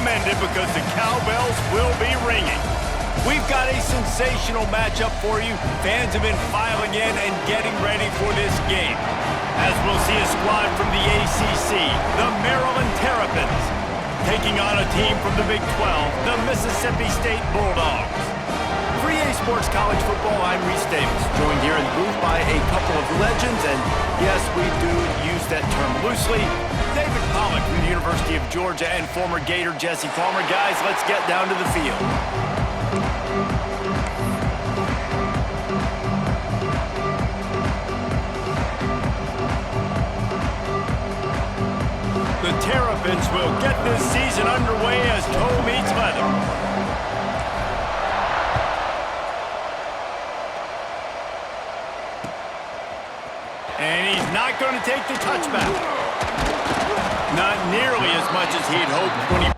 recommended because the cowbells will be ringing. We've got a sensational matchup for you. Fans have been filing in and getting ready for this game. As we'll see a squad from the ACC, the Maryland Terrapins, taking on a team from the Big 12, the Mississippi State Bulldogs. For EA Sports College Football, I'm Reese Davis, joined here in the booth by a couple of legends, and yes, we do use that term loosely. David Pollack from the University of Georgia and former Gator Jesse Palmer. Guys, let's get down to the field. The Terrapins will get this season underway as toe meets leather. And he's not going to take the touchback. Not nearly as much as he'd hoped when he...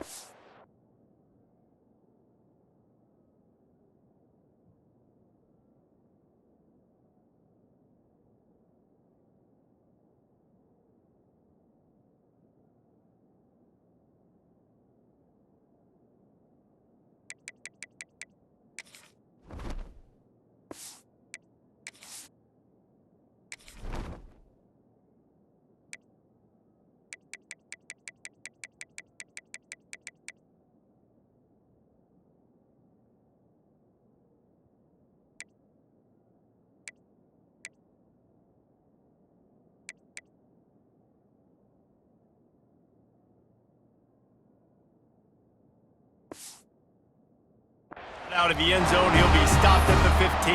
Out of the end zone, he'll be stopped at the 15.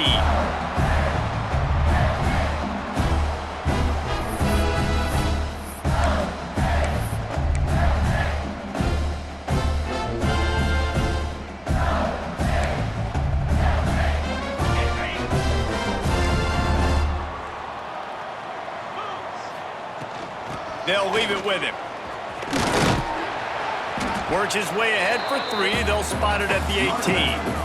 They'll leave it with him. Works his way ahead for 3. They'll spot it at the 18.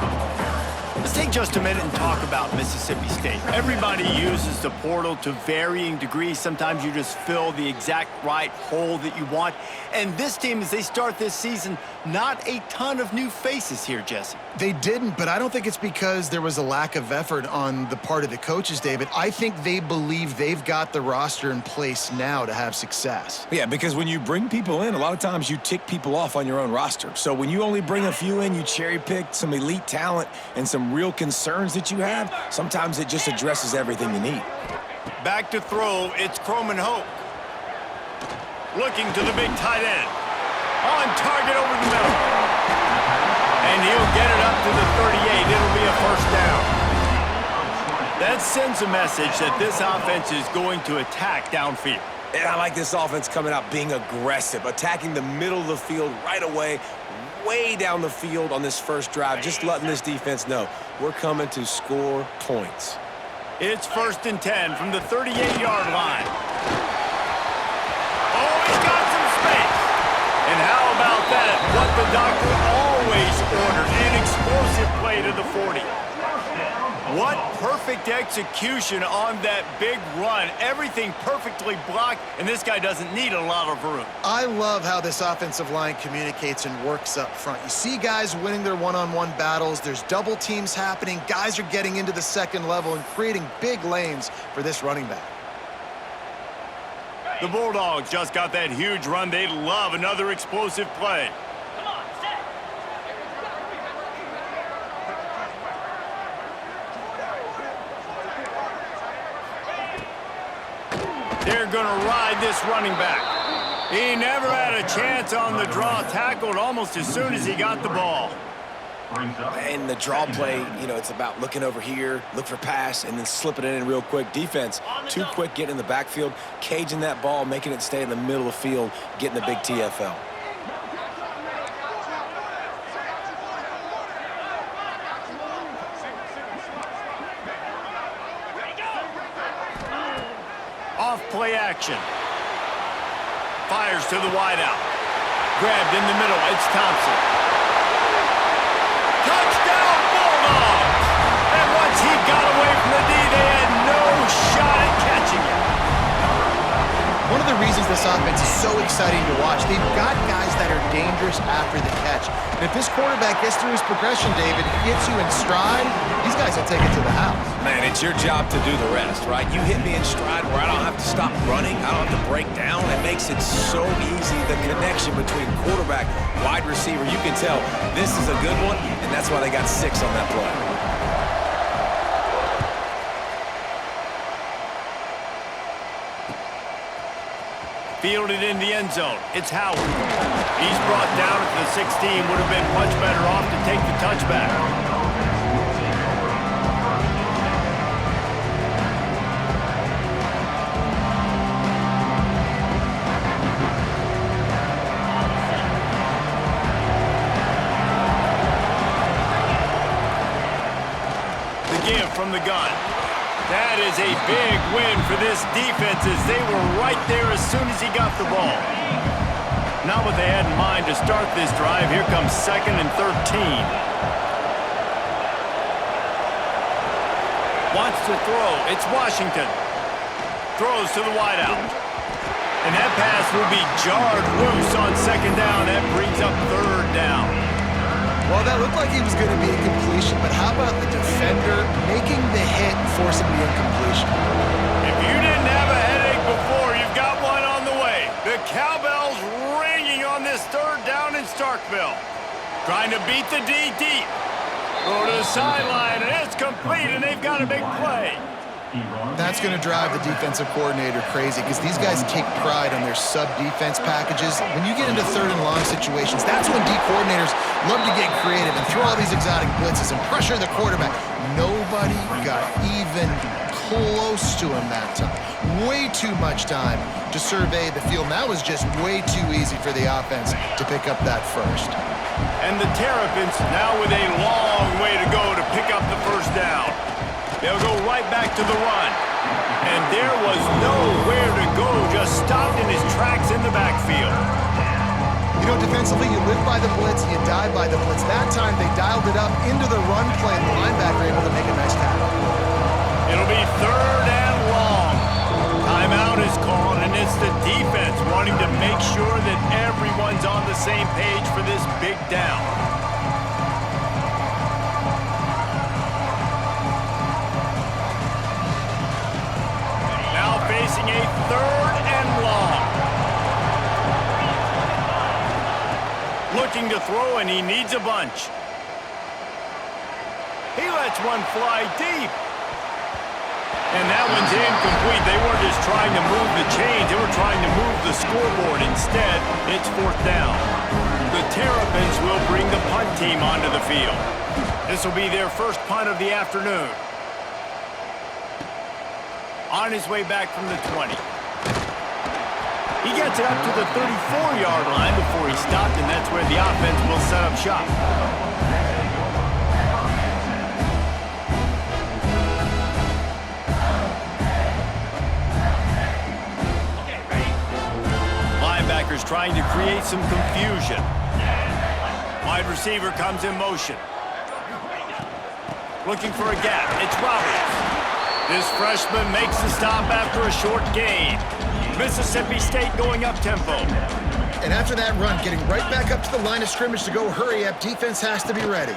Let's take just a minute and talk about Mississippi State. Everybody uses the portal to varying degrees. Sometimes you just fill the exact right hole that you want. And this team, as they start this season, not a ton of new faces here, Jesse. They didn't, but I don't think it's because there was a lack of effort on the part of the coaches, David. I think they believe they've got the roster in place now to have success. Yeah, because when you bring people in, a lot of times you tick people off on your own roster. So when you only bring a few in, you cherry-pick some elite talent and some real concerns that you have, sometimes it just addresses everything you need. Back to throw, it's Croman Hoke. Looking to the big tight end. On target over the middle. And he'll get it up to the 38. It'll be a first down. That sends a message that this offense is going to attack downfield. And I like this offense coming out being aggressive, attacking the middle of the field right away, way down the field on this first drive, just letting this defense know we're coming to score points. It's 1st and 10 from the 38-yard line. Oh, he's got some space. And how about that? What the doctor always ordered, an explosive play to the 40. What perfect execution on that big run. Everything perfectly blocked, and this guy doesn't need a lot of room. I love how this offensive line communicates and works up front. You see guys winning their one-on-one battles. There's double teams happening. Guys are getting into the second level and creating big lanes for this running back. The Bulldogs just got that huge run. They love another explosive play. They're going to ride this running back. He never had a chance on the draw, tackled almost as soon as he got the ball. And the draw play, you know, it's about looking over here, look for pass, and then slipping it in real quick. Defense, too quick getting in the backfield, caging that ball, making it stay in the middle of the field, getting the big TFL. Off play action. Fires to the wideout. Grabbed in the middle. It's Thompson. Touchdown Bulldogs! And once he got away from the D, they had no shot at catching him. One of the reasons this offense is so exciting to watch, they've got guys that are dangerous dangerous after the catch. And if this quarterback gets through his progression, David, hits you in stride, these guys will take it to the house. Man, it's your job to do the rest, right? You hit me in stride where I don't have to stop running. I don't have to break down. It makes it so easy, the connection between quarterback, wide receiver. You can tell this is a good one, and that's why they got 6 on that play. Fielded in the end zone. It's Howard. He's brought down at the 16. Would have been much better off to take the touchback. The give from the gun. That is a big win for this defense as they were right there as soon as he got the ball. Not what they had in mind to start this drive. Here comes 2nd and 13. Wants to throw. It's Washington. Throws to the wideout. And that pass will be jarred loose on 2nd down. That brings up 3rd down. Well, that looked like he was going to be a completion, but how about the defender making the hit and forcing the incompletion? If you didn't have a headache before, you've got one on the way. The cowbell's ringing on this 3rd down in Starkville. Trying to beat the D deep. Throw to the sideline, and it's complete, and they've got a big play. That's going to drive the defensive coordinator crazy because these guys take pride on their sub-defense packages. When you get into 3rd and long situations, that's when D coordinators love to get creative and throw all these exotic blitzes and pressure the quarterback. Nobody got even close to him that time. Way too much time to survey the field. And that was just way too easy for the offense to pick up that first. And the Terrapins now with a long way to go to pick up the 1st down. They'll go right back to the run. And there was nowhere to go, just stopped in his tracks in the backfield. You know, defensively, you live by the blitz, you die by the blitz. That time, they dialed it up into the run play, and the linebacker able to make a nice tackle. It'll be 3rd and long. Timeout is called, and it's the defense wanting to make sure that everyone's on the same page for this big down. Facing a 3rd and long. Looking to throw, and he needs a bunch. He lets one fly deep. And that one's incomplete. They weren't just trying to move the chains. They were trying to move the scoreboard. Instead, it's 4th down. The Terrapins will bring the punt team onto the field. This will be their first punt of the afternoon. On his way back from the 20. He gets it up to the 34-yard line before he stopped, and that's where the offense will set up shop. Linebackers trying to create some confusion. Wide receiver comes in motion. Looking for a gap. It's Roberts. This freshman makes the stop after a short gain. Mississippi State going up-tempo. And after that run, getting right back up to the line of scrimmage to go hurry up, defense has to be ready.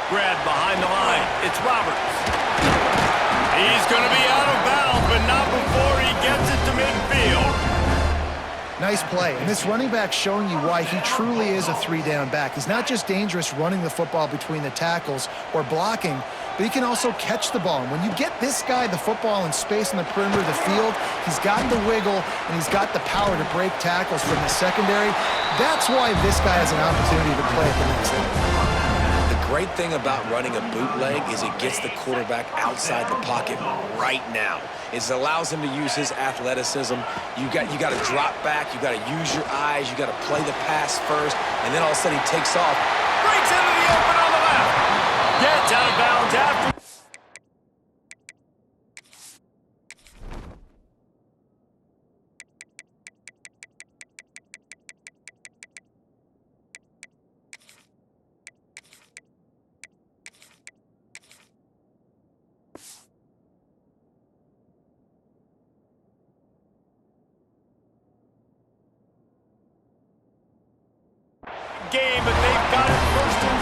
Grab behind the line. It's Roberts. He's going to be out of bounds, but not before he gets it to midfield. Nice play. And this running back showing you why he truly is a 3-down back. He's not just dangerous running the football between the tackles or blocking, but he can also catch the ball. And when you get this guy the football in space on the perimeter of the field, he's got the wiggle and he's got the power to break tackles from the secondary. That's why this guy has an opportunity to play at the next level. The great thing about running a bootleg is it gets the quarterback outside the pocket right now. It allows him to use his athleticism. You got to drop back. You got to use your eyes. You got to play the pass first, and then all of a sudden he takes off. Breaks into the open on the left. Gets out of bounds after.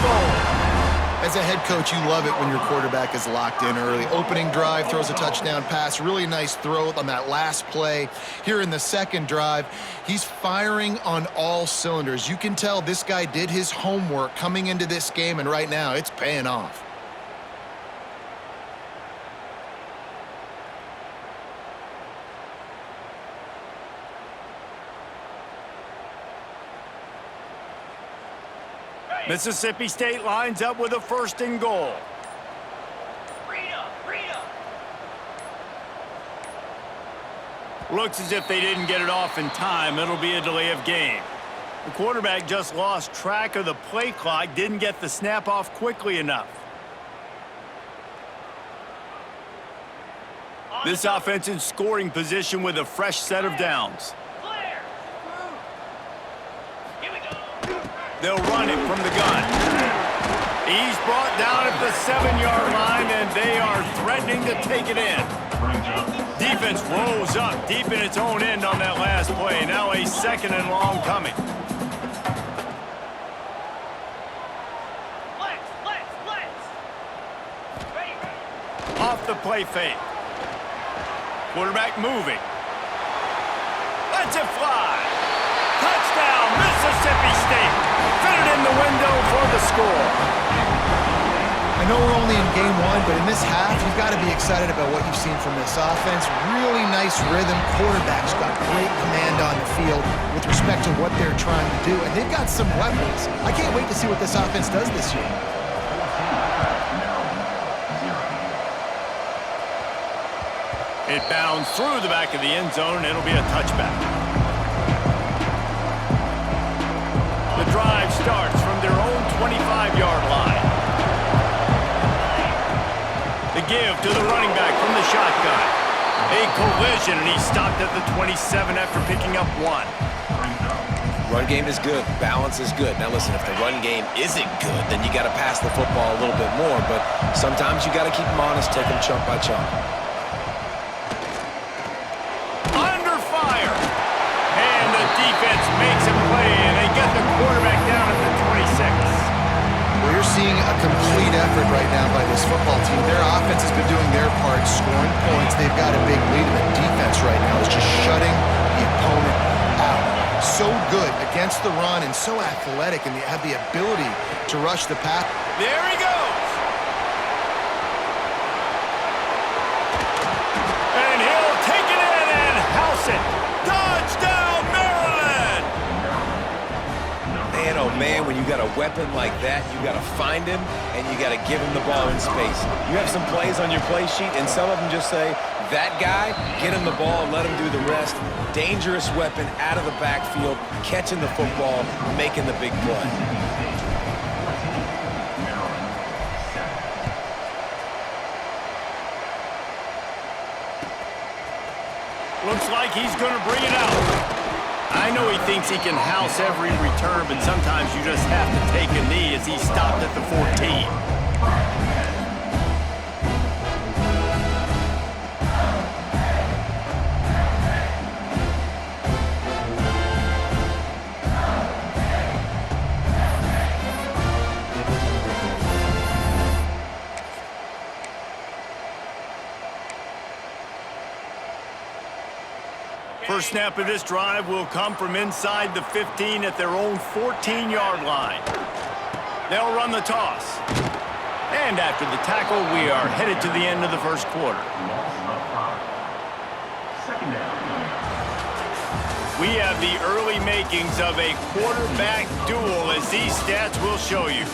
goal. As a head coach, you love it when your quarterback is locked in early. Opening drive, throws a touchdown pass. Really nice throw on that last play. Here in the second drive, he's firing on all cylinders. You can tell this guy did his homework coming into this game, and right now it's paying off. Mississippi State lines up with a 1st and goal. Looks as if they didn't get it off in time. It'll be a delay of game. The quarterback just lost track of the play clock, didn't get the snap off quickly enough. This offense in scoring position with a fresh set of downs. They'll run it from the gun. He's brought down at the 7-yard line, and they are threatening to take it in. Defense rolls up deep in its own end on that last play. Now a 2nd and long coming. Off the play fake. Quarterback moving. Lets it fly. Touchdown, Mississippi State. Fit it in the window for the score. I know we're only in game 1, but in this half, you've got to be excited about what you've seen from this offense. Really nice rhythm. Quarterback's got great command on the field with respect to what they're trying to do, and they've got some weapons. I can't wait to see what this offense does this year. It bounds through the back of the end zone, and it'll be a touchback. The drive starts from their own 25-yard line. The give to the running back from the shotgun. A collision, and he's stopped at the 27 after picking up 1. Run game is good. Balance is good. Now listen, if the run game isn't good, then you got to pass the football a little bit more. But sometimes you got to keep them honest, take them chunk by chunk. Under fire. And the defense makes a play, and they get the quarterback down at the 26. Well, you're seeing a complete effort right now by this football team. Their offense has been doing their part, scoring points. They've got a big lead, and the defense right now is just shutting the opponent out. So good against the run and so athletic, and they have the ability to rush the pass. There he goes. And he'll take it in and house it. Touchdown, Maryland! Man, oh man, when you got a weapon like that, you got to find him and you got to give him the ball in space. You have some plays on your play sheet, and some of them just say, that guy, get him the ball, let him do the rest. Dangerous weapon out of the backfield, catching the football, making the big play. Looks like he's going to bring it out. I know he thinks he can house every return, but sometimes you just have to take a knee as he stopped at the 14. First snap of this drive will come from inside the 15 at their own 14-yard line. They'll run the toss. And after the tackle, we are headed to the end of the first quarter. We have the early makings of a quarterback duel, as these stats will show you.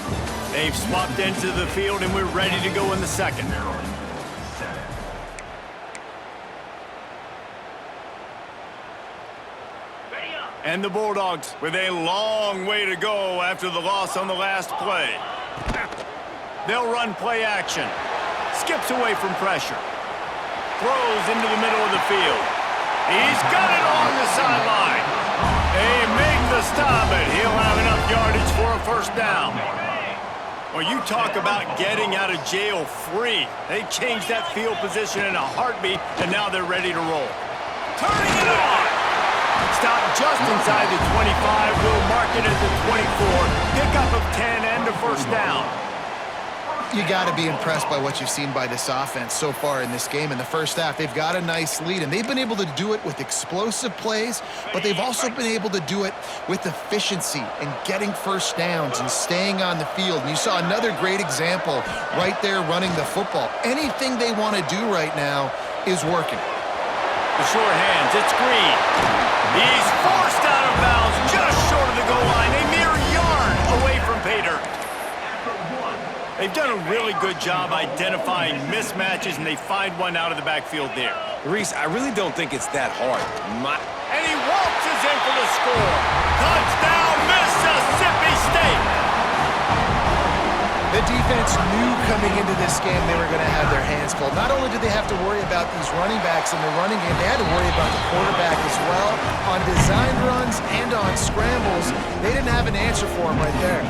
They've swapped into the field, and we're ready to go in the second. And the Bulldogs with a long way to go after the loss on the last play. They'll run play action. Skips away from pressure. Throws into the middle of the field. He's got it on the sideline. They make the stop, and he'll have enough yardage for a first down. Well, you talk about getting out of jail free. They changed that field position in a heartbeat, and now they're ready to roll. Turning it on. stop just inside the 25. We'll mark it as a 24. Pickup of 10 and a first down. You got to be impressed by what you've seen by this offense so far in this game. In the first half, they've got a nice lead, and they've been able to do it with explosive plays, but they've also been able to do it with efficiency and getting first downs and staying on the field. And you saw another great example right there running the football. Anything they want to do right now is working. The short hands, it's Green. He's forced out of bounds just short of the goal line, a mere yard away from Pater. They've done a really good job identifying mismatches, and they find one out of the backfield there. Reese, I really don't think it's that hard. And he waltzes in for the score. Touchdown, Mississippi State! The defense knew coming into this game they were going to have their hands full. Not only did they have to worry about these running backs in the running game, they had to worry about the quarterback as well. On design runs and on scrambles, they didn't have an answer for him right there.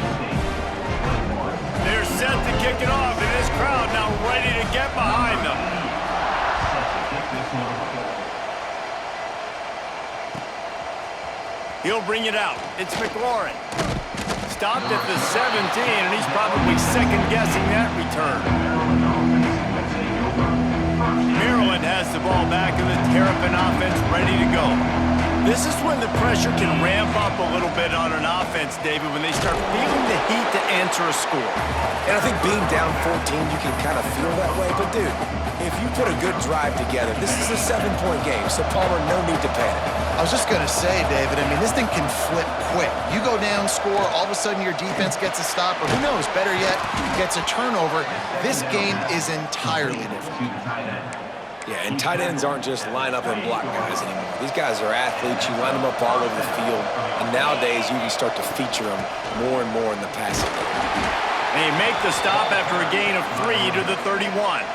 They're set to kick it off, and this crowd now ready to get behind them. He'll bring it out. It's McLaurin. Stopped at the 17, and he's probably second-guessing that return. Maryland has the ball back, and the Terrapin offense ready to go. This is when the pressure can ramp up a little bit on an offense, David, when they start feeling the heat to answer a score. And I think being down 14, you can kind of feel that way. But, dude, if you put a good drive together, this is a 7-point game, so Palmer, no need to panic. I was just going to say, David, I mean, this thing can flip quick. You go down, score, all of a sudden your defense gets a stop, or who knows, better yet, gets a turnover. This game is entirely different. Yeah, and tight ends aren't just line up and block guys anymore. These guys are athletes. You line them up all over the field. And nowadays, you can start to feature them more and more in the passing game. They make the stop after a gain of 3 to the 31.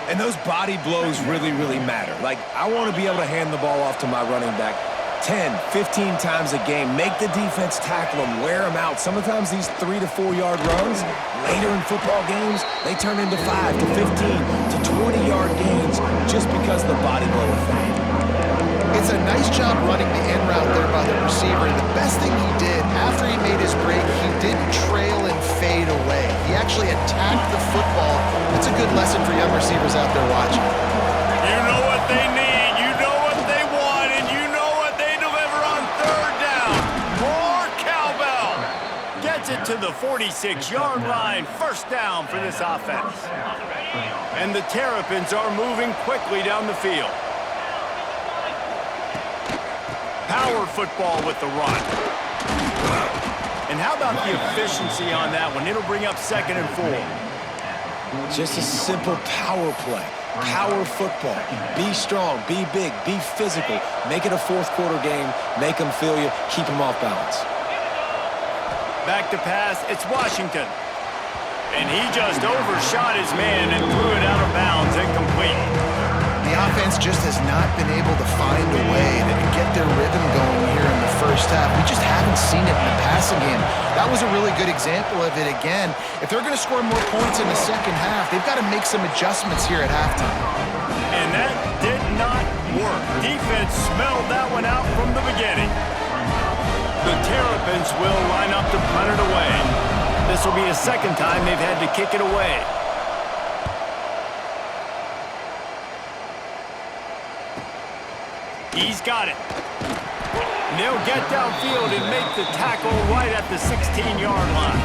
And those body blows really, really matter. Like, I want to be able to hand the ball off to my running back 10, 15 times a game. Make the defense tackle them, wear them out. Sometimes these 3 to 4 yard runs, later in football games, they turn into 5 to 15 to 20-yard gains just because of the body blow effect. It's a nice job running the end route there by the receiver. And the best thing he did after he made his break, he didn't trail and fade away. He actually attacked the football. It's a good lesson for young receivers out there watching. You know what they need, you know what they want, and you know what they deliver on third down. More cowbell. Gets it to the 46-yard line. First down for this offense. And the Terrapins are moving quickly down the field. Power football with the run. And how about the efficiency on that one? It'll bring up 2nd and 4. Just a simple power play. Power football. Be strong, be big, be physical. Make it a fourth-quarter game. Make them feel you. Keep them off balance. Back to pass. It's Washington. And he just overshot his man and threw it out of bounds, incomplete. The offense just has not been able to find a way to get their rhythm going here in the first half. We just haven't seen it in the passing game. That was a really good example of it again. If they're going to score more points in the second half, they've got to make some adjustments here at halftime. And that did not work. Defense smelled that one out from the beginning. The Terrapins will line up to punt it away. This will be the second time they've had to kick it away. He's got it. And they'll get downfield and make the tackle right at the 16-yard line.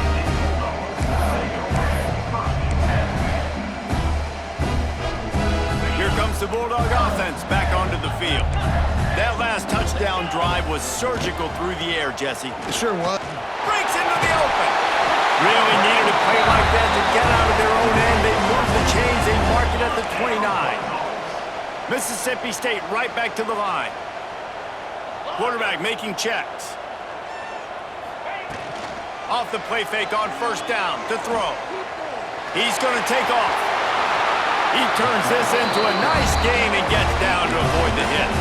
Here comes the Bulldog offense back onto the field. That last touchdown drive was surgical through the air, Jesse. It sure was. Breaks into the open. Really needed a play like that to get out of their own end. They move the chains. They mark it at the 29. Mississippi State right back to the line. Quarterback making checks. Off the play fake on first down to throw. He's going to take off. He turns this into a nice gain and gets down to avoid the hit.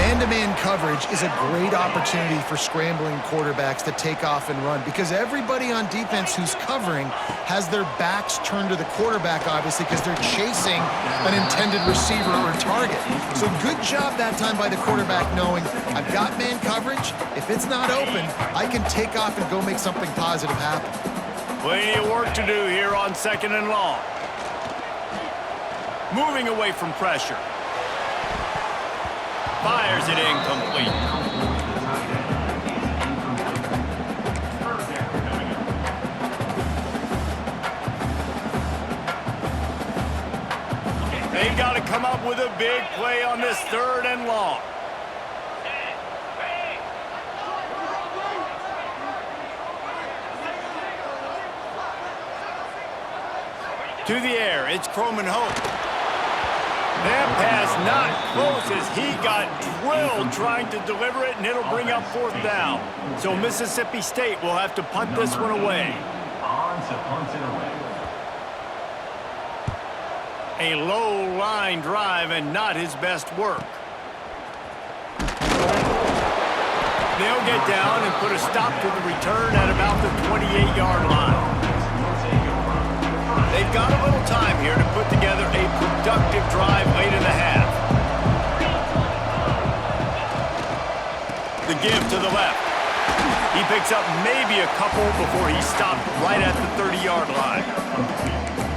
Man-to-man coverage is a great opportunity for scrambling quarterbacks to take off and run because everybody on defense who's covering has their backs turned to the quarterback, obviously, because they're chasing an intended receiver or target. So good job that time by the quarterback knowing I've got man coverage. If it's not open, I can take off and go make something positive happen. Plenty of work to do here on 2nd and long. Moving away from pressure. Fires it incomplete. They got to come up with a big play on this 3rd and long. To the air, it's Croman Hope. That pass not close as he got drilled trying to deliver it, and it'll bring up 4th down. So Mississippi State will have to punt this one away. A low line drive and not his best work. They'll get down and put a stop to the return at about the 28-yard line. They've got a little time here to put together a productive drive late in the half. The give to the left. He picks up maybe a couple before he's stopped right at the 30-yard line.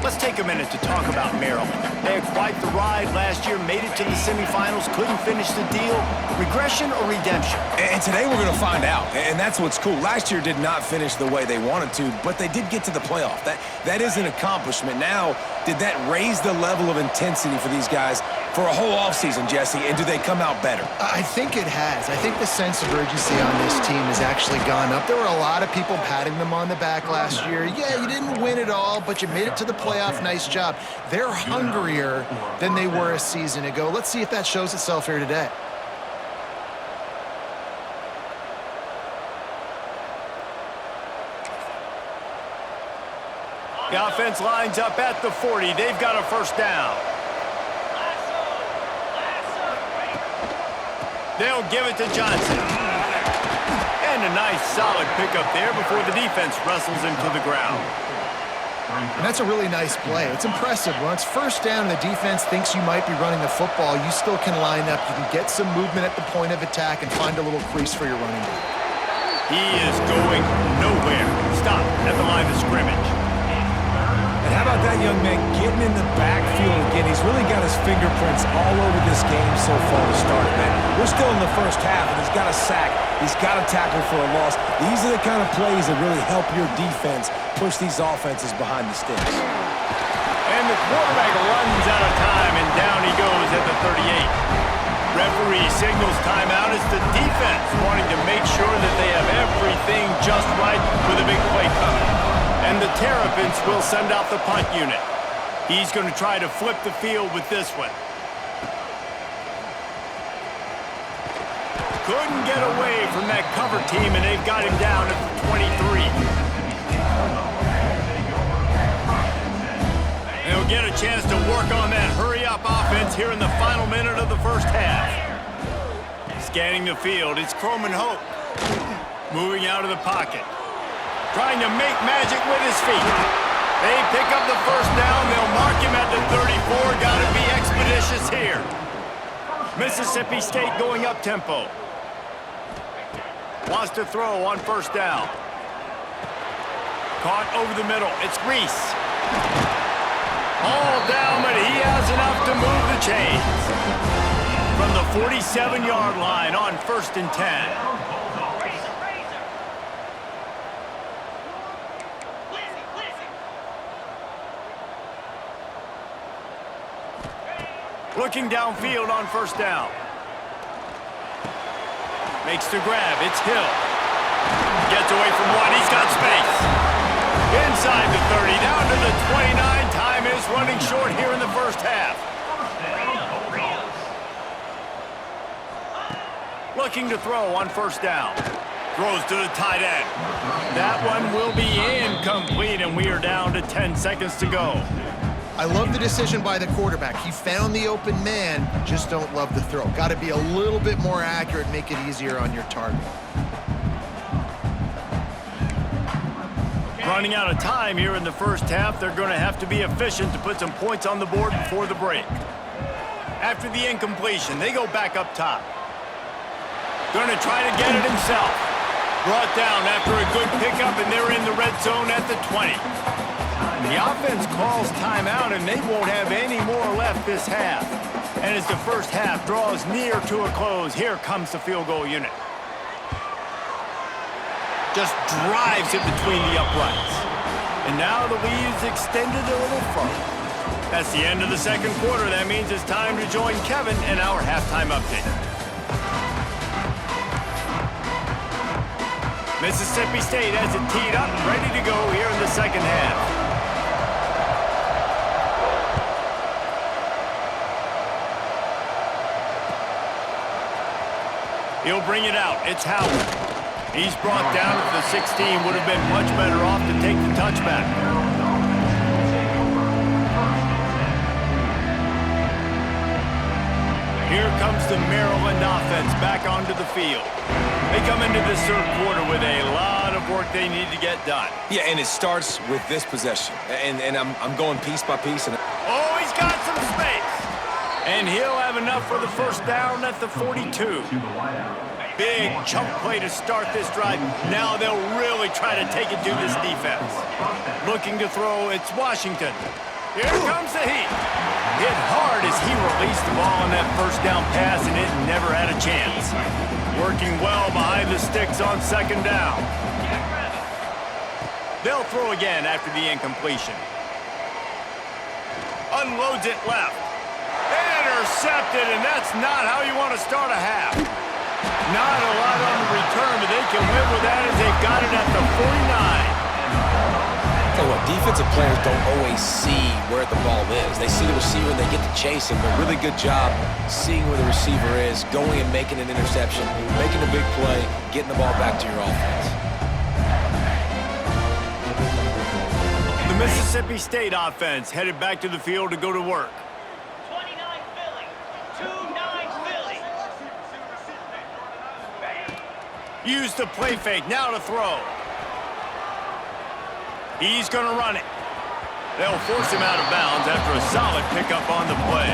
Let's take a minute to talk about Maryland. They had quite the ride last year, made it to the semifinals, couldn't finish the deal. Regression or redemption? And today we're going to find out, and that's what's cool. Last year did not finish the way they wanted to, but they did get to the playoff. That is an accomplishment. Now, did that raise the level of intensity for these guys for a whole offseason, Jesse, and do they come out better? I think it has. I think the sense of urgency on this team has actually gone up. There were a lot of people patting them on the back last year. Yeah, you didn't win it all, but you made it to the playoff. Nice job. They're hungrier than they were a season ago. Let's see if that shows itself here today. The offense lines up at the 40. They've got a 1st down. They'll give it to Johnson. And a nice solid pickup there before the defense wrestles him to the ground. And that's a really nice play. It's impressive. Once 1st down and the defense thinks you might be running the football, you still can line up. You can get some movement at the point of attack and find a little crease for your running back. He is going nowhere. Stop at the line of scrimmage. And how about that young man getting in the backfield again? He's really got his fingerprints all over this game so far to start it, man. We're still in the 1st half, and he's got a sack. He's got a tackle for a loss. These are the kind of plays that really help your defense push these offenses behind the sticks. And the quarterback runs out of time, and down he goes at the 38. Referee signals timeout as the defense wanting to make sure that they have everything just right with a big play coming. And the Terrapins will send out the punt unit. He's going to try to flip the field with this one. Couldn't get away from that cover team, and they've got him down at the 23. They'll get a chance to work on that hurry-up offense here in the final minute of the 1st half. Scanning the field, it's Croman Hope. Moving out of the pocket. Trying to make magic with his feet. They pick up the 1st down. They'll mark him at the 34. Got to be expeditious here. Mississippi State going up tempo. Wants to throw on 1st down. Caught over the middle. It's Reese. All down, but he has enough to move the chains. From the 47-yard line on 1st and 10. Looking downfield on 1st down. Makes the grab. It's Hill. Gets away from one. He's got space. Inside the 30. Down to the 29. Time is running short here in the 1st half. Looking to throw on 1st down. Throws to the tight end. That one will be incomplete, and we are down to 10 seconds to go. I love the decision by the quarterback. He found the open man, just don't love the throw. Got to be a little bit more accurate, make it easier on your target. Running out of time here in the first half, they're going to have to be efficient to put some points on the board before the break. After the incompletion, they go back up top. Going to try to get it himself. Brought down after a good pickup, and they're in the red zone at the 20. The offense calls timeout, and they won't have any more left this half. And as the first half draws near to a close, here comes the field goal unit. Just drives it between the uprights. And now the lead is extended a little further. That's the end of the second quarter. That means it's time to join Kevin in our halftime update. Mississippi State has it teed up, ready to go here in the second half. He'll bring it out. It's Howard. He's brought down at the 16. Would have been much better off to take the touchback. Here comes the Maryland offense back onto the field. They come into this third quarter with a lot of work they need to get done. Yeah, and it starts with this possession. And I'm going piece by piece. Oh, he's got some space. And he'll have enough for the first down at the 42. Big chunk play to start this drive. Now they'll really try to take it to this defense. Looking to throw, it's Washington. Here comes the heat. Hit hard as he released the ball on that first down pass, and it never had a chance. Working well behind the sticks on second down. They'll throw again after the incompletion. Unloads it left. Intercepted, and that's not how you want to start a half. Not a lot on the return, but they can live with that as they've got it at the 49. Tell you what, defensive players don't always see where the ball is. They see the receiver and they get to chase him. A really good job seeing where the receiver is, going and making an interception, making a big play, getting the ball back to your offense. The Mississippi State offense headed back to the field to go to work. Use the play fake, now to throw. He's going to run it. They'll force him out of bounds after a solid pickup on the play.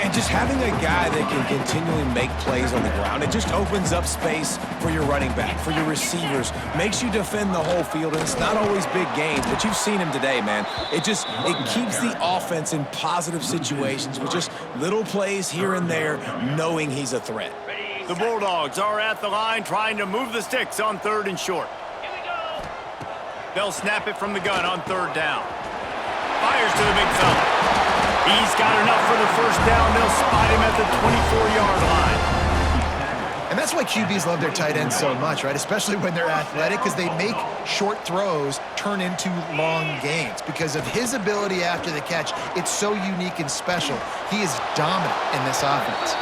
And just having a guy that can continually make plays on the ground, it just opens up space for your running back, for your receivers, makes you defend the whole field, and it's not always big games, but you've seen him today, man. It keeps the offense in positive situations with just little plays here and there, knowing he's a threat. The Bulldogs are at the line trying to move the sticks on third and short. They'll snap it from the gun on third down. Fires to the big fella. He's got enough for the first down. They'll spot him at the 24-yard line. And that's why QBs love their tight ends so much, right? Especially when they're athletic, because they make short throws turn into long gains. Because of his ability after the catch, it's so unique and special. He is dominant in this offense.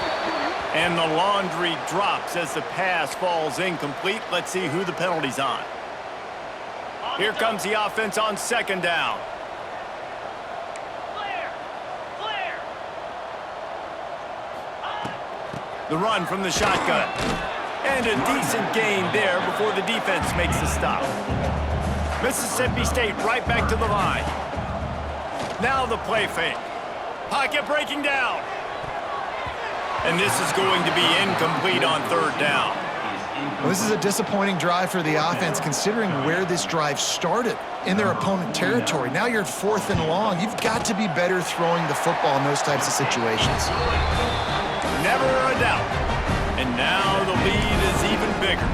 And the laundry drops as the pass falls incomplete. Let's see who the penalty's on. Here comes the offense on second down. The run from the shotgun. And a decent gain there before the defense makes the stop. Mississippi State right back to the line. Now the play fake. Pocket breaking down. And this is going to be incomplete on third down. Well, this is a disappointing drive for the offense, considering where this drive started in their opponent territory. Now you're at 4th and long. You've got to be better throwing the football in those types of situations. Never a doubt. And now the lead is even bigger.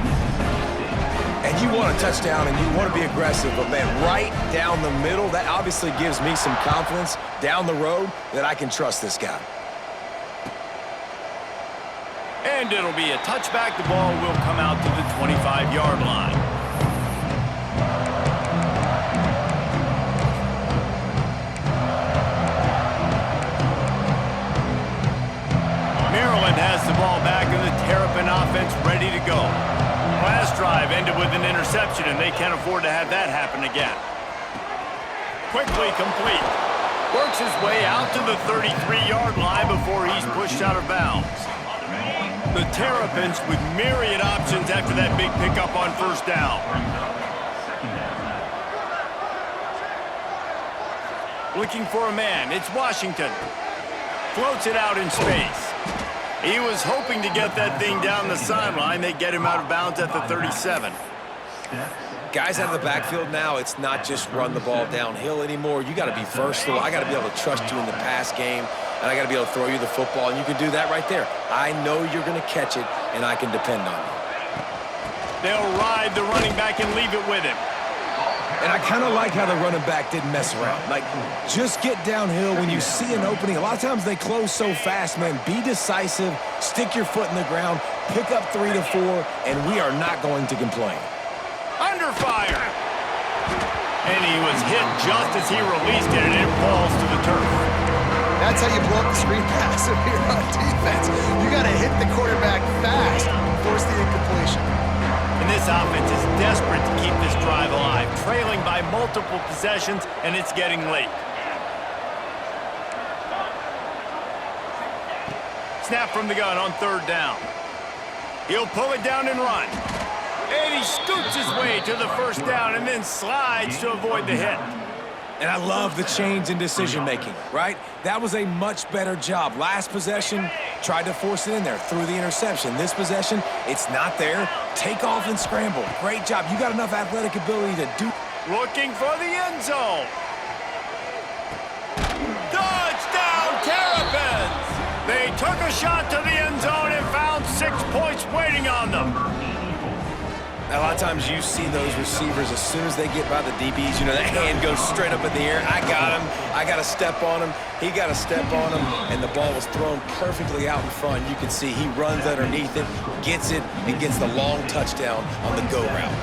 And you want a touchdown and you want to be aggressive, but man, right down the middle, that obviously gives me some confidence down the road that I can trust this guy. And it'll be a touchback. The ball will come out to the 25-yard line. Maryland has the ball back and the Terrapin offense ready to go. Last drive ended with an interception, and they can't afford to have that happen again. Quickly complete. Works his way out to the 33-yard line before he's pushed out of bounds. The Terrapins with myriad options after that big pickup on first down. Looking for a man. It's Washington. Floats it out in space. He was hoping to get that thing down the sideline. They get him out of bounds at the 37. Guys out of the backfield now, it's not just run the ball downhill anymore. You got to be versatile. I got to be able to trust you in the pass game, and I got to be able to throw you the football, and you can do that right there. I know you're going to catch it, and I can depend on you. They'll ride the running back and leave it with him. And I kind of like how the running back didn't mess around. Like, just get downhill when you see an opening. A lot of times they close so fast, man. Be decisive, stick your foot in the ground, pick up 3 to 4, and we are not going to complain. Under fire. And he was hit just as he released it, and it falls to the turf. That's how you blow up the screen pass if you're on defense. You got to hit the quarterback fast, force the incompletion. And this offense is desperate to keep this drive alive, trailing by multiple possessions, and it's getting late. Snap from the gun on third down. He'll pull it down and run. And he scoots his way to the first down and then slides to avoid the hit. And I love the change in decision-making, right? That was a much better job. Last possession, tried to force it in there, threw the interception. This possession, it's not there. Take off and scramble. Great job. You got enough athletic ability to do. Looking for the end zone. Touchdown, Terrapins! They took a shot to the end zone and found 6 points waiting on them. Now, a lot of times you see those receivers, as soon as they get by the DBs, you know, that hand goes straight up in the air. I got him. I got to step on him. He got to step on him, and the ball was thrown perfectly out in front. You can see he runs underneath it, gets it, and gets the long touchdown on the go route.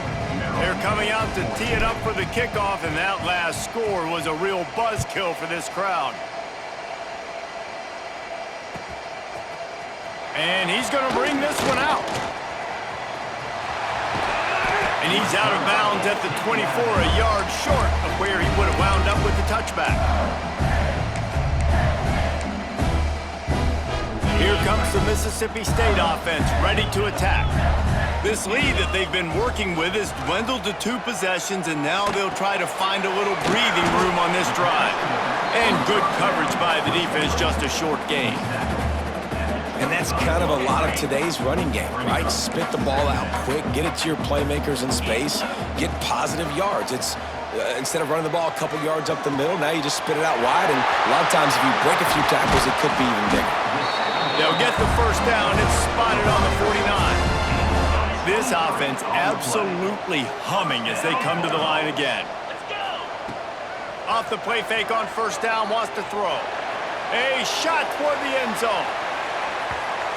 They're coming out to tee it up for the kickoff, and that last score was a real buzzkill for this crowd. And he's going to bring this one out. And he's out of bounds at the 24, a yard short of where he would have wound up with the touchback. Here comes the Mississippi State offense, ready to attack. This lead that they've been working with has dwindled to 2 possessions, and now they'll try to find a little breathing room on this drive. And good coverage by the defense, just a short gain. And that's kind of a lot of today's running game, right? Spit the ball out quick, get it to your playmakers in space, get positive yards. It's instead of running the ball a couple yards up the middle, now you just spit it out wide, and a lot of times if you break a few tackles, it could be even bigger. They'll get the first down. It's spotted on the 49. This offense absolutely humming as they come to the line again. Off the play fake on first down, wants to throw. A shot toward the end zone.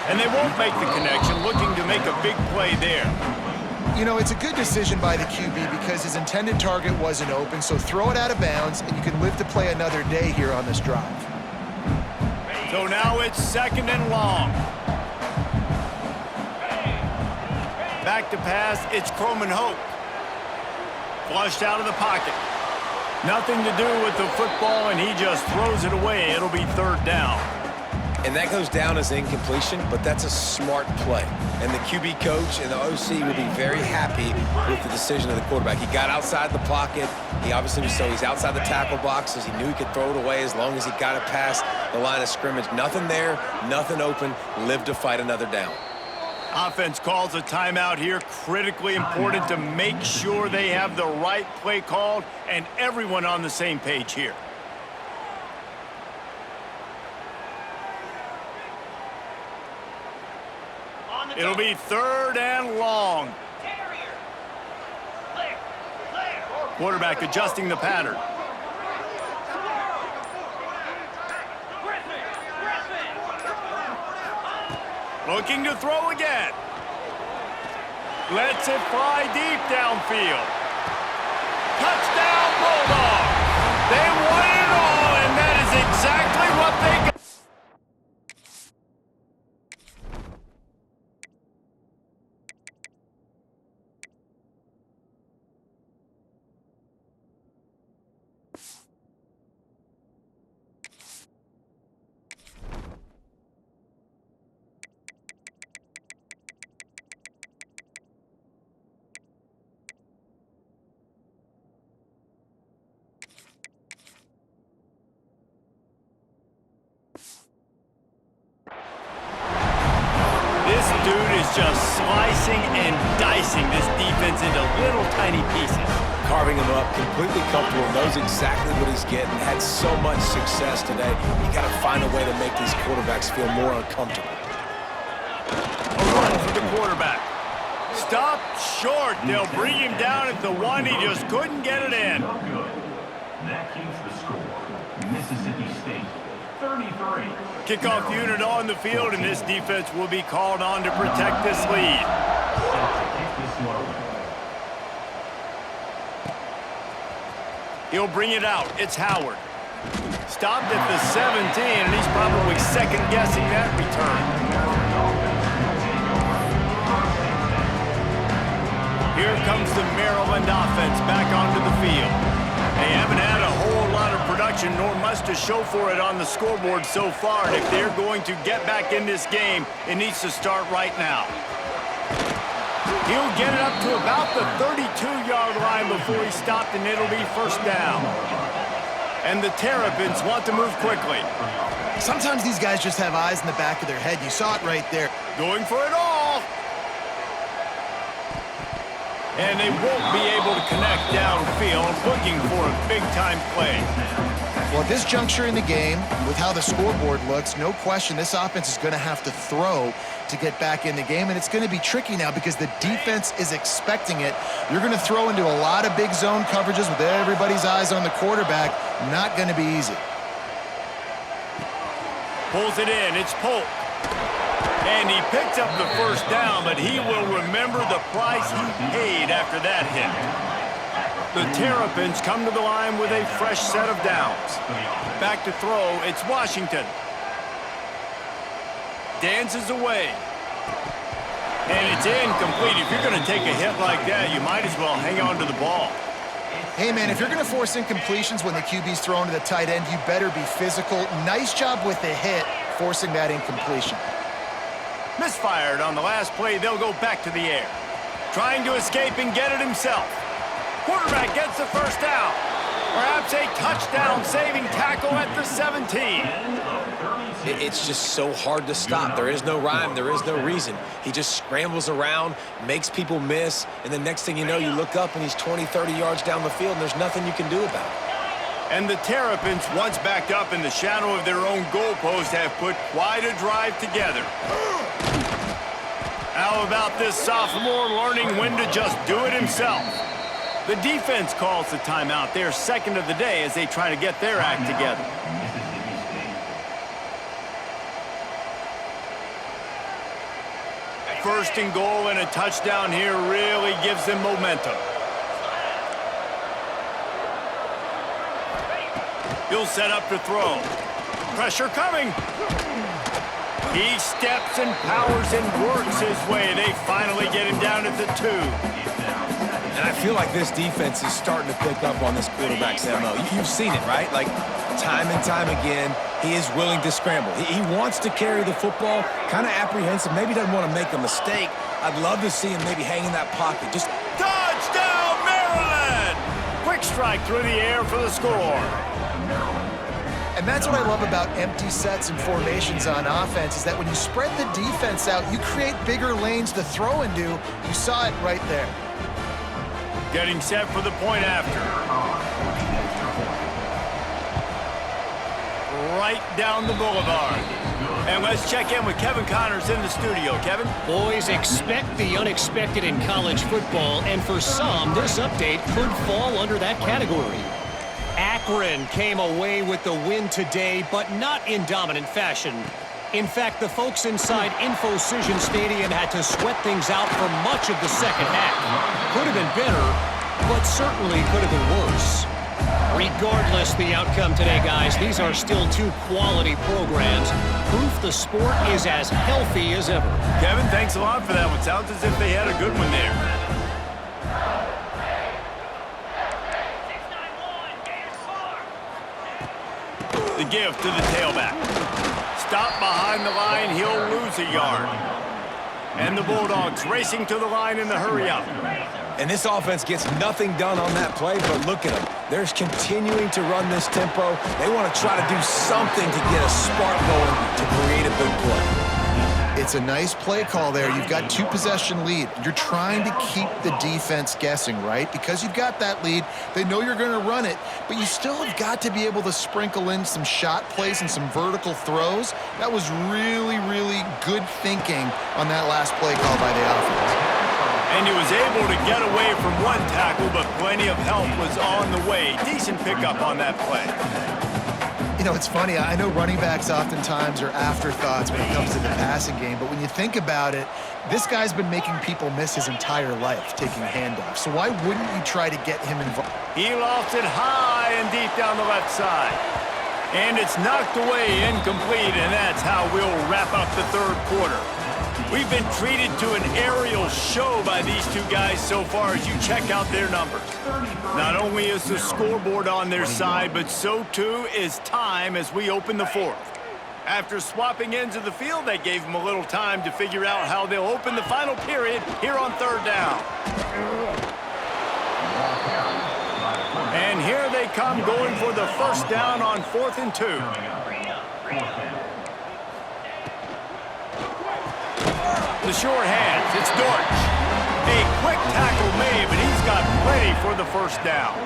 And they won't make the connection, looking to make a big play there. You know, it's a good decision by the QB because his intended target wasn't open, so throw it out of bounds, and you can live to play another day here on this drive. So now it's 2nd and long. Back to pass, it's Croman Hope. Flushed out of the pocket. Nothing to do with the football, and he just throws it away. It'll be 3rd down. And that goes down as incompletion, but that's a smart play. And the QB coach and the OC will be very happy with the decision of the quarterback. He got outside the pocket. He obviously was he's outside the tackle boxes. He knew he could throw it away as long as he got it past the line of scrimmage. Nothing there, nothing open. Live to fight another down. Offense calls a timeout here. Critically important to make sure they have the right play called and everyone on the same page here. It'll be 3rd and long. Quarterback adjusting the pattern. Looking to throw again. Lets it fly deep downfield. Touchdown Bulldogs! They won it all, and that is exactly what they got. just slicing and dicing this defense into little tiny pieces. Carving him up, completely comfortable, knows exactly what he's getting, had so much success today. You got to find a way to make these quarterbacks feel more uncomfortable. A run for the quarterback. Stop short. They'll bring him down at the 1. He just couldn't get it in. That keeps the score. Mississippi State, 33. Kickoff unit on the field, and this defense will be called on to protect this lead. He'll bring it out. It's Howard. Stopped at the 17, and he's probably second-guessing that return. Here comes the Maryland offense back onto the field. They haven't had a whole lot of production, nor much to show for it on the scoreboard so far. And if they're going to get back in this game, it needs to start right now. He'll get it up to about the 32-yard line before he's stopped, and it'll be first down. And the Terrapins want to move quickly. Sometimes these guys just have eyes in the back of their head. You saw it right there. Going for it all. And they won't be able to connect downfield, looking for a big-time play. Well, at this juncture in the game, with how the scoreboard looks, no question this offense is going to have to throw to get back in the game, and it's going to be tricky now because the defense is expecting it. You're going to throw into a lot of big zone coverages with everybody's eyes on the quarterback. Not going to be easy. Pulls it in. It's Polk. And he picked up the first down, but he will remember the price he paid after that hit. The Terrapins come to the line with a fresh set of downs. Back to throw, it's Washington. Dances away. And it's incomplete. If you're going to take a hit like that, you might as well hang on to the ball. Hey, man, if you're going to force incompletions when the QB's throwing to the tight end, you better be physical. Nice job with the hit, forcing that incompletion. Misfired on the last play. They'll go back to the air. Trying to escape and get it himself. Quarterback gets the first down. Perhaps a touchdown-saving tackle at the 17. It's just so hard to stop. There is no rhyme. There is no reason. He just scrambles around, makes people miss, and the next thing you know, you look up and he's 20, 30 yards down the field, and there's nothing you can do about it. And the Terrapins, once backed up in the shadow of their own goalpost, have put quite a drive together. How about this sophomore learning when to just do it himself? The defense calls the timeout. They're second of the day as they try to get their act together. First and goal and a touchdown here really gives them momentum. He'll set up to throw. Pressure coming. He steps and powers and works his way. They finally get him down at the 2. And I feel like this defense is starting to pick up on this quarterback's MO. You've seen it, right? Like, time and time again, he is willing to scramble. He wants to carry the football, kind of apprehensive, maybe doesn't want to make a mistake. I'd love to see him maybe hang in that pocket. Just touchdown, Maryland! Quick strike through the air for the score. And that's what I love about empty sets and formations on offense is that when you spread the defense out, you create bigger lanes to throw into. You saw it right there. Getting set for the point after. Right down the boulevard. And let's check in with Kevin Connors in the studio. Kevin? Boys, expect the unexpected in college football, and for some, this update could fall under that category. Akron came away with the win today, but not in dominant fashion. In fact, the folks inside InfoCision Stadium had to sweat things out for much of the second half. Could have been better, but certainly could have been worse. Regardless the outcome today, guys, these are still two quality programs. Proof the sport is as healthy as ever. Kevin, thanks a lot for that one. Sounds as if they had a good one there. The give to the tailback. Stop behind the line, he'll lose a yard. And the Bulldogs racing to the line in the hurry up. And this offense gets nothing done on that play, but look at them. They're continuing to run this tempo. They want to try to do something to get a spark going to create a big play. It's It's a nice play call there. You've got 2-possession lead. You're trying to keep the defense guessing, right? Because you've got that lead, they know you're going to run it, but you still have got to be able to sprinkle in some shot plays and some vertical throws. That was really, really good thinking on that last play call by the offense. And he was able to get away from one tackle, but plenty of help was on the way. Decent pickup on that play. You know, it's funny. I know running backs oftentimes are afterthoughts when it comes to the passing game, but when you think about it, this guy's been making people miss his entire life taking handoffs. So why wouldn't you try to get him involved? He lost it high and deep down the left side. And it's knocked away incomplete, and that's how we'll wrap up the third quarter. We've been treated to an aerial show by these two guys so far as you check out their numbers. Not only is the scoreboard on their side, but so too is time as we open the fourth. After swapping ends of the field, they gave them a little time to figure out how they'll open the final period here on third down. And here they come going for the first down on 4th and 2. The short hands, it's Dortch. A quick tackle made, but he's got plenty for the first down.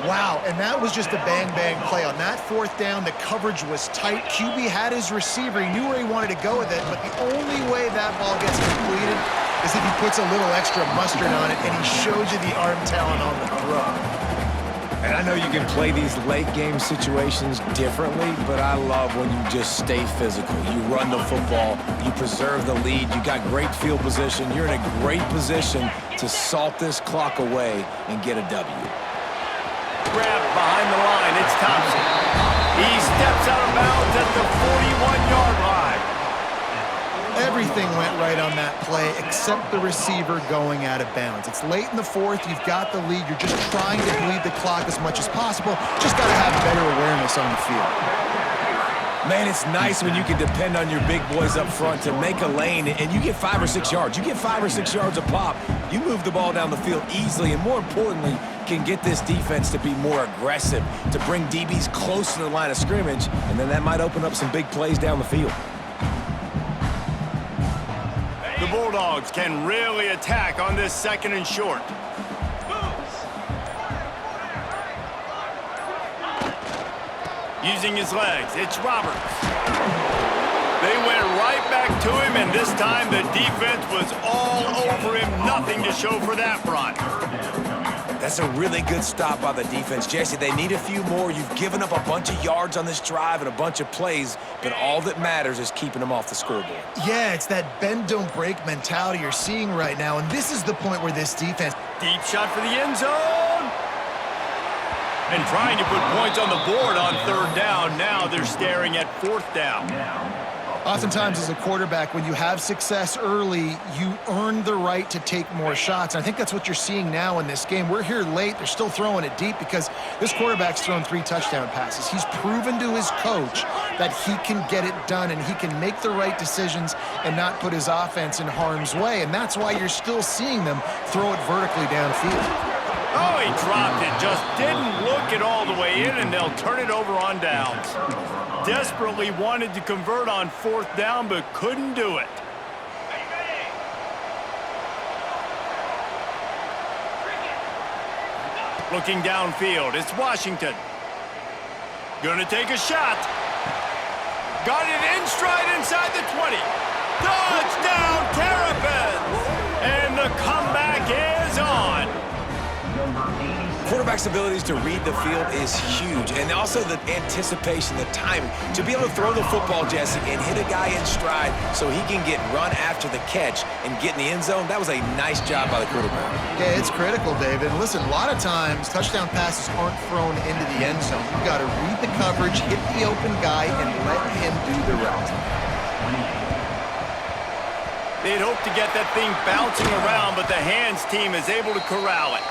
Wow, and that was just a bang-bang play. On that 4th down, the coverage was tight. QB had his receiver. He knew where he wanted to go with it, but the only way that ball gets completed is if he puts a little extra mustard on it, and he shows you the arm talent on the throw. And I know you can play these late-game situations differently, but I love when you just stay physical. You run the football, you preserve the lead, you got great field position, you're in a great position to salt this clock away and get a W. Grab behind the line, it's Thompson. He steps out of bounds at the 41-yard line. Everything went right on that play except the receiver going out of bounds. It's late in the fourth. You've got the lead. You're just trying to bleed the clock as much as possible. Just got to have better awareness on the field. Man, it's nice when you can depend on your big boys up front to make a lane, and you get 5 or 6 yards. You get 5 or 6 yards a pop. You move the ball down the field easily, and more importantly, can get this defense to be more aggressive, to bring DBs close to the line of scrimmage, and then that might open up some big plays down the field. The Bulldogs can really attack on this 2nd and short. Using his legs, it's Roberts. They went right back to him, and this time the defense was all over him. Nothing to show for that run. That's a really good stop by the defense. Jesse, they need a few more. You've given up a bunch of yards on this drive and a bunch of plays, but all that matters is keeping them off the scoreboard. Yeah, it's that bend, don't break mentality you're seeing right now, and this is the point where this defense... Deep shot for the end zone. And trying to put points on the board on 3rd down. Now they're staring at 4th down. Oftentimes as a quarterback, when you have success early, you earn the right to take more shots. And I think that's what you're seeing now in this game. We're here late. They're still throwing it deep because this quarterback's thrown 3 touchdown passes. He's proven to his coach that he can get it done and he can make the right decisions and not put his offense in harm's way. And that's why you're still seeing them throw it vertically downfield. Oh, he dropped it. Just didn't look it all the way in, and they'll turn it over on downs. Desperately wanted to convert on 4th down, but couldn't do it. Looking downfield, it's Washington. Gonna take a shot. Got it in stride inside the 20. Touchdown, Terrapins! And the comeback is on. Quarterback's abilities to read the field is huge, and also the anticipation, the timing. To be able to throw the football, Jesse, and hit a guy in stride so he can get run after the catch and get in the end zone, that was a nice job by the quarterback. Yeah, it's critical, David. Listen, a lot of times touchdown passes aren't thrown into the end zone. You've got to read the coverage, hit the open guy, and let him do the rest. They'd hope to get that thing bouncing around, but the hands team is able to corral it.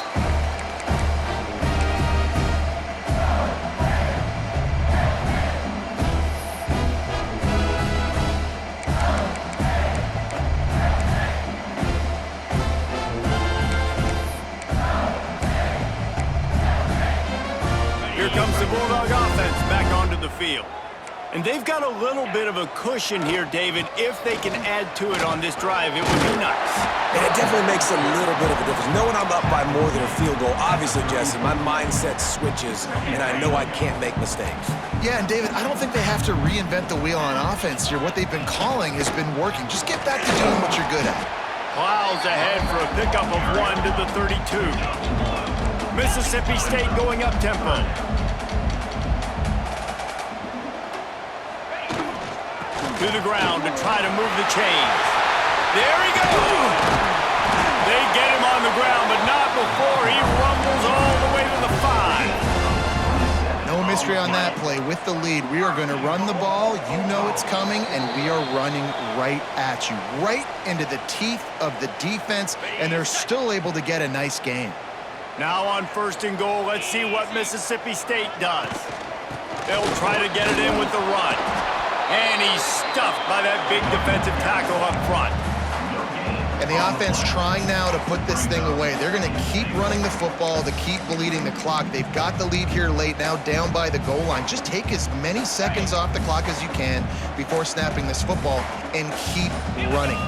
Here comes the Bulldog offense back onto the field. And they've got a little bit of a cushion here, David. If they can add to it on this drive, it would be nice. And it definitely makes a little bit of a difference. Knowing I'm up by more than a field goal, obviously, Jesse, my mindset switches, and I know I can't make mistakes. Yeah, and David, I don't think they have to reinvent the wheel on offense here. What they've been calling has been working. Just get back to doing what you're good at. Plows ahead for a pickup of 1 to the 32. Mississippi State going up tempo. To the ground to try to move the chains. There he goes! They get him on the ground, but not before he rumbles all the way to the 5. No mystery on that play. With the lead, we are going to run the ball. You know it's coming, and we are running right at you, right into the teeth of the defense, and they're still able to get a nice gain. Now on 1st and goal, let's see what Mississippi State does. They'll try to get it in with the run. And he's stuffed by that big defensive tackle up front. And the offense trying now to put this thing away. They're going to keep running the football to keep bleeding the clock. They've got the lead here late, now down by the goal line. Just take as many seconds off the clock as you can before snapping this football and keep running.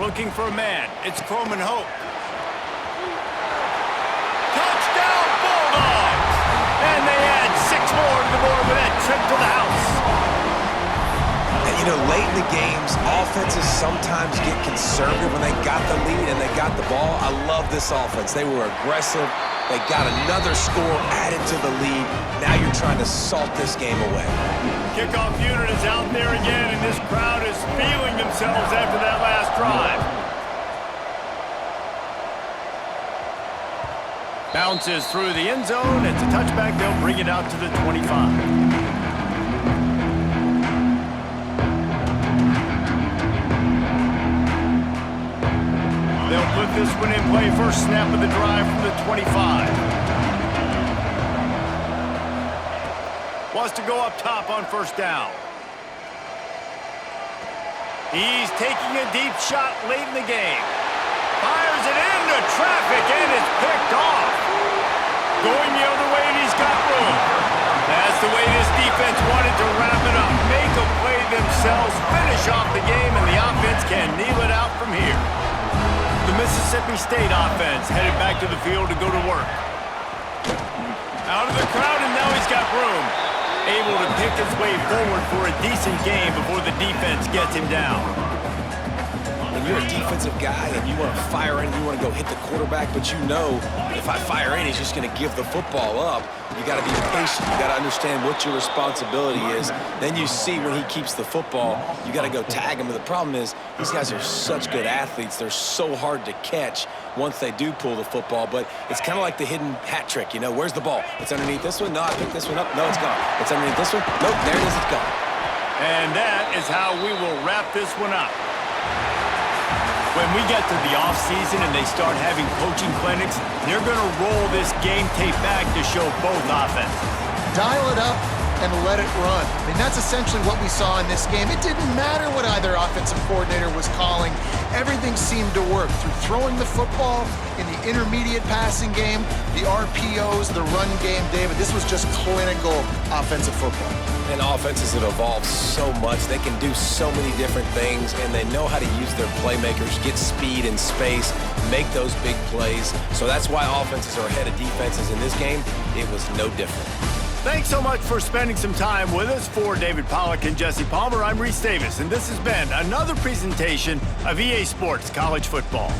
Looking for a man. It's Croman Hope. Touchdown Bulldogs! And they add 6 more to the board with that trip to the house. You know, late in the games, offenses sometimes get conservative when they got the lead and they got the ball. I love this offense. They were aggressive. They got another score added to the lead. Now you're trying to salt this game away. Kickoff unit is out there again, and this crowd is feeling themselves after that last drive. Bounces through the end zone. It's a touchback. They'll bring it out to the 25. They'll put this one in play. First snap of the drive from the 25. Wants to go up top on 1st down. He's taking a deep shot late in the game. Fires it into traffic, and it's picked off. Going the other way, and he's got room. That's the way this defense wanted to wrap it up. Make a play themselves, finish off the game, and the offense can kneel it out from here. The Mississippi State offense headed back to the field to go to work. Out of the crowd, and now he's got room. Able to pick his way forward for a decent game before the defense gets him down. When you're a defensive guy and you want to fire in, you want to go hit the quarterback, but you know if I fire in, he's just going to give the football up. You got to be patient. You got to understand what your responsibility is. Then you see when he keeps the football, you got to go tag him. But the problem is these guys are such good athletes. They're so hard to catch once they do pull the football. But it's kind of like the hidden hat trick. You know, where's the ball? It's underneath this one. No, I picked this one up. No, it's gone. It's underneath this one. Nope, there it is. It's gone. And that is how we will wrap this one up. When we get to the offseason and they start having coaching clinics, they're going to roll this game tape back to show both offenses. Dial it up and let it run. I mean, that's essentially what we saw in this game. It didn't matter what either offensive coordinator was calling. Everything seemed to work through throwing the football in the intermediate passing game, the RPOs, the run game. David, this was just clinical offensive football. And offenses have evolved so much. They can do so many different things, and they know how to use their playmakers, get speed and space, make those big plays. So that's why offenses are ahead of defenses in this game. It was no different. Thanks so much for spending some time with us. For David Pollack and Jesse Palmer, I'm Reese Davis, and this has been another presentation of EA Sports College Football.